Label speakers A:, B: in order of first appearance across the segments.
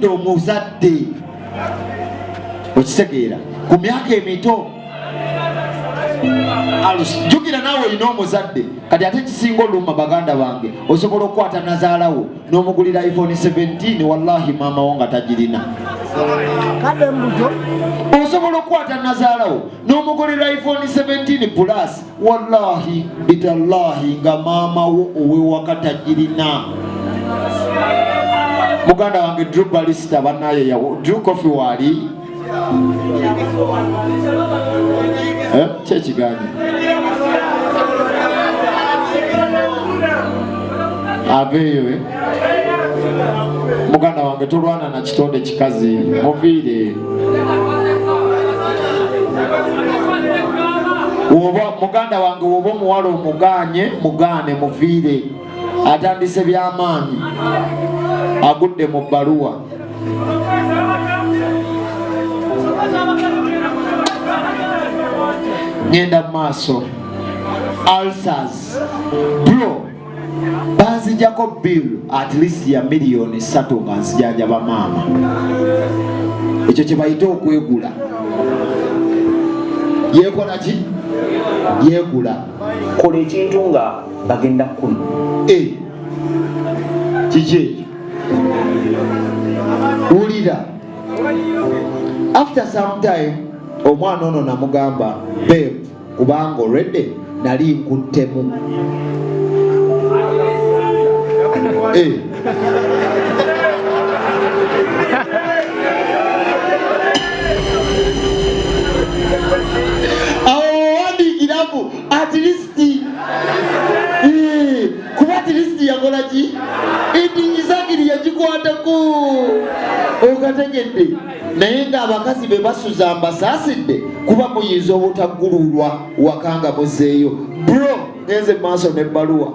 A: obudde omuzadde okitegeera ku myaka emito jjukira naawe olina omuzadde kati ate kisinga olumma baganda bange osobola okukwata nazaalawo n'omugulira iPhone 17 wallahi maama wo nga tagirina osobola okukwata nazaalawo n'omugulira iPhone 17 plus wallahi bitallahi nga maama wo owewaka tagirina. Muganda wange Drew Barista banaye yawo Drew Coffee wali kyekiganye aveeyo muganda wange tolwana na kitonde kikazi muviire oba muganda wange woba omuwala mugane muviire atandise byamaanyi agudde mu bbaluwa. Ngenda maaso ulcers bro banzijako bill at least ya miliyoni 3 nga nzijanjaba maama. Ekyo kye bayita okwegula. Yekola ki? Yegula.
B: Kola ekintu nga bagenda kuno.
A: Kiki? Ulira. After some time omwana ono namugamba babe kubanga already nali nkuttemu. Awo at least kuba at least yakola ki endingizagiri yagikwatako okategedde naye ng'abakazi be basuza mbasaasidde kuba muyinza obutaggululwa wakanga muzeeyo bro ngenze maaso n'ebbaluwa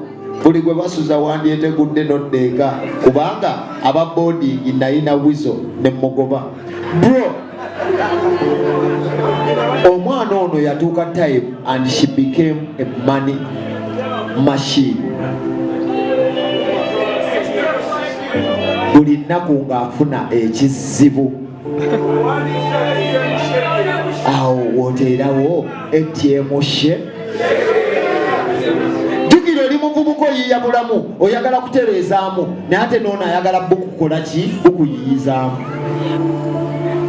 A: buli gwe basuza wandyetegudde noddeeka kubanga aba boarding nalina wizo ne mugoba bro. Omwana ono yatuuka time and she became a money machine. Buli nnaku ng'afuna ekizibu awo woteerawo ATM she jukira oli muvubuka oyiiya bulamu oyagala kutereezaamu naye ate noono ayagala bukukola ki bukuyiyizaamu.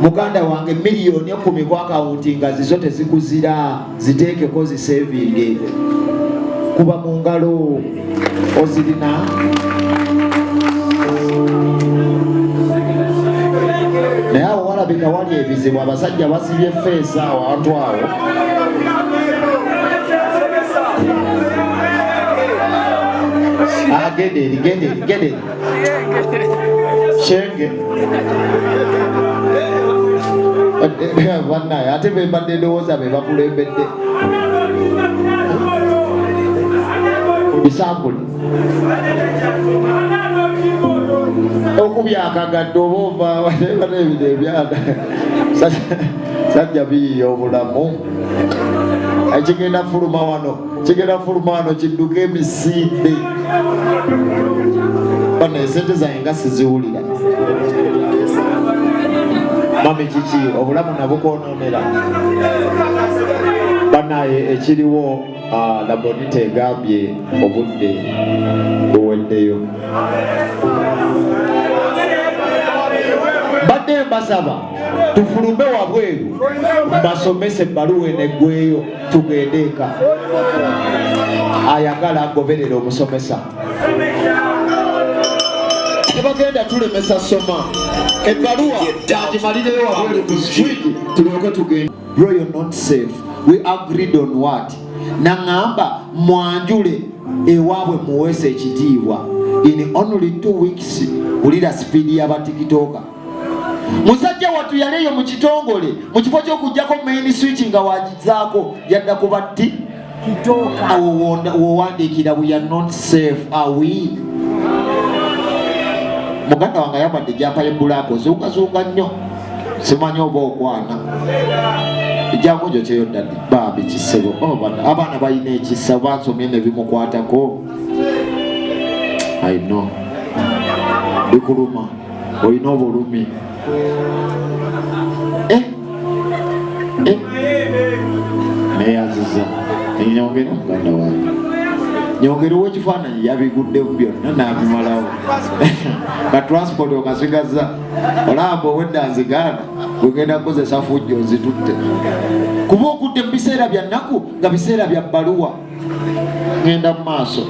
A: Muganda wange miliyoni 10 ku akawunti nga zizo tezikuzira ziteekeko zisevinge kuba mu ngalo ozirina. Naye awo walabika wali ebizibu abasajja basibye feesa awantu awo. Gende shenge bannaye ate bembadde ndowooza be bakulembedde bisambule okubyakagadde oba ova ebintu ebyada sajja biyiya obulamu kigenda fuluma wano kidduka emisinde bano esente zange nga siziwulira mami kiki obulamu nabukoononera banaye ekiriwo labonite egambye obudde buweddeyo. Badde mbasaba tufulume wabweru mbasomese ebbaluwa eneggweyo tugende eka ayagala agoberera omusomesa tebagenda tulemesa soma ebbaluwa agimalireyo wabweru ku street tulyoke tugende. Bro, you're not safe. We agreed on what? Nangamba mwanjule ewaabwe muweese ekitiibwa. In only 2 weeks ulira speed y'abatikitoka. Musajja watu yaleyo mu kitongole mu kifo ky'okujjako main switch nga wagizaako yadda kuba ti kitoka awo wandiikira we are not safe are we. Muganda wange yabadde jampa y'ebbulaako zuukazuuka nnyo simanyi oba okwana ejangu gyo kyeyodadde bambi kisebo abaana balina ekisa bansomye ne bimukwatako I know bikuluma olina obulumi. Neyaziza enyongera muganda wange, nyongera ow'ekifaananyi yabigudde byonna n'abimalawo. Ka transport okasigaza olaba owedda nzigaana wegenda kukozesa fujjo nzitutte, kuba okudde mu biseera bya nnaku nga biseera bya bbaluwa. Ngenda mu maaso.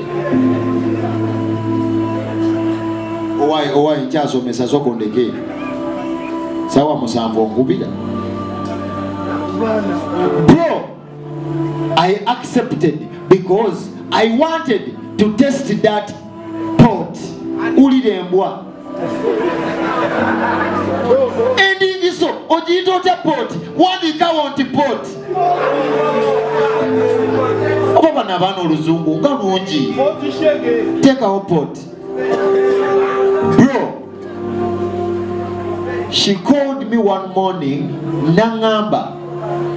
A: Owaye nkyasomesa soko ndeke sawa 7 ongubira. Bro, I accepted because I wanted to test that pot. Ulire embwa. Endingi so ojiyita otya pot wandika wonti pot. Oba bano abaana oluzungu nga lungi teekawo pot. Bro, she called me one morning nangamba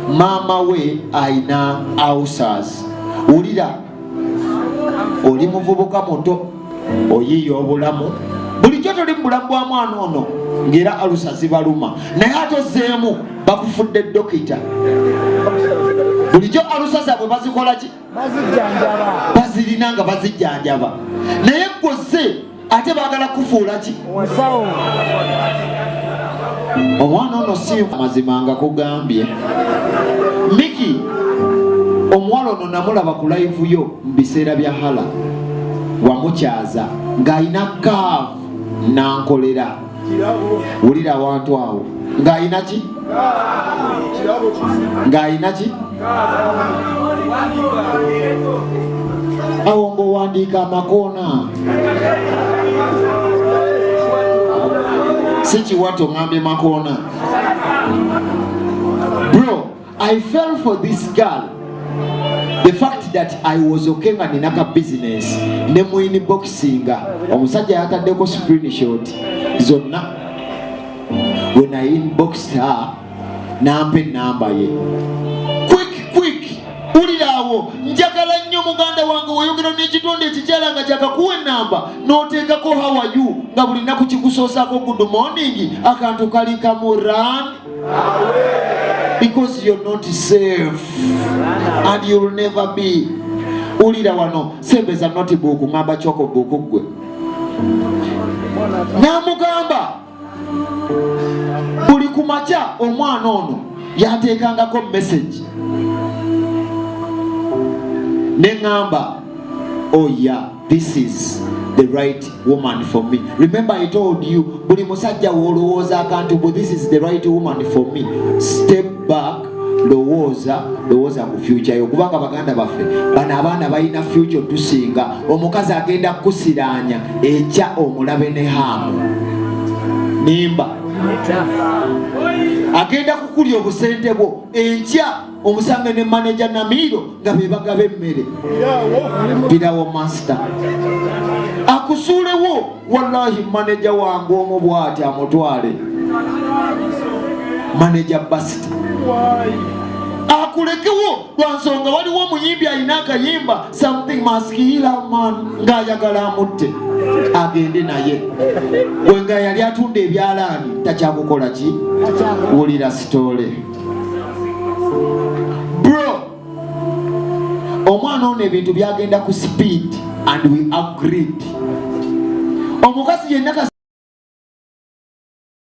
A: mama we aina ulcers. Ulira oli muvubuka muto oyiyo obulamu bulijjo toli mu bulamu bwa mwana ono ng'era ulcers zibaluma naye atozeemu bakufudde dokita. Bulijjo ulcers zaabwe bazikola ki? Bazirina nga bazijjanjaba naye gwoze ate baagala kufuula ki? Omwana ono si mazima nga kugambye. Miki omuwala ono namulaba ku live yo mu biseera bya hala wamukyaza ng'ayina kaavu nankolera. Wulira awantu awo ng'ayina ki? Ng'ayina ki? Awo ng'owandiika amakoona. Si kiwato ngambye makoona. Bro, I fell for this girl. The fact that I was okay nga ninaka business ne mu inboxinga omusajja yataddeko screenshot zonna. When I inboxed her nampe namba ye. Quick ulirawo njagala nnyo muganda wange wayogera n'ekitonde ekikyala nga kyakakuwa enamba n'oteekako how are you nga buli nnaku kikusoosako good morning akantu kali kamu run away because you're not safe and you'll never be. Ulira wano sembeza notebook ngamba choko book gwe namugamba buli kumacha omwana ono yateekangako message nengamba oh yeah, this is the right woman for me. Remember I told you buli musajja wolowooza akantu but this is the right woman for me. Step back, lowooza ku future yo kubanga baganda baffe bano abaana balina future tusinga. Omukazi agenda kusiranya ekya omulabe ne hamu nimba agenda kukulya obusente bwo enkya omusange ne manager Namiro nga bebagaba emmere birawo master akusuulewo wallahi manager wange omu bw'ati amutwale manager basti akulekewo lwansonga waliwo omuyimbi alina akayimba something must kill a man ng'ayagala amutte agende naye wenga yali atunda ebyalaani takyakukola ki? Wulira sitole. Bro, omwana ono ebintu byagenda ku speed and we agreed. Omukazi yenna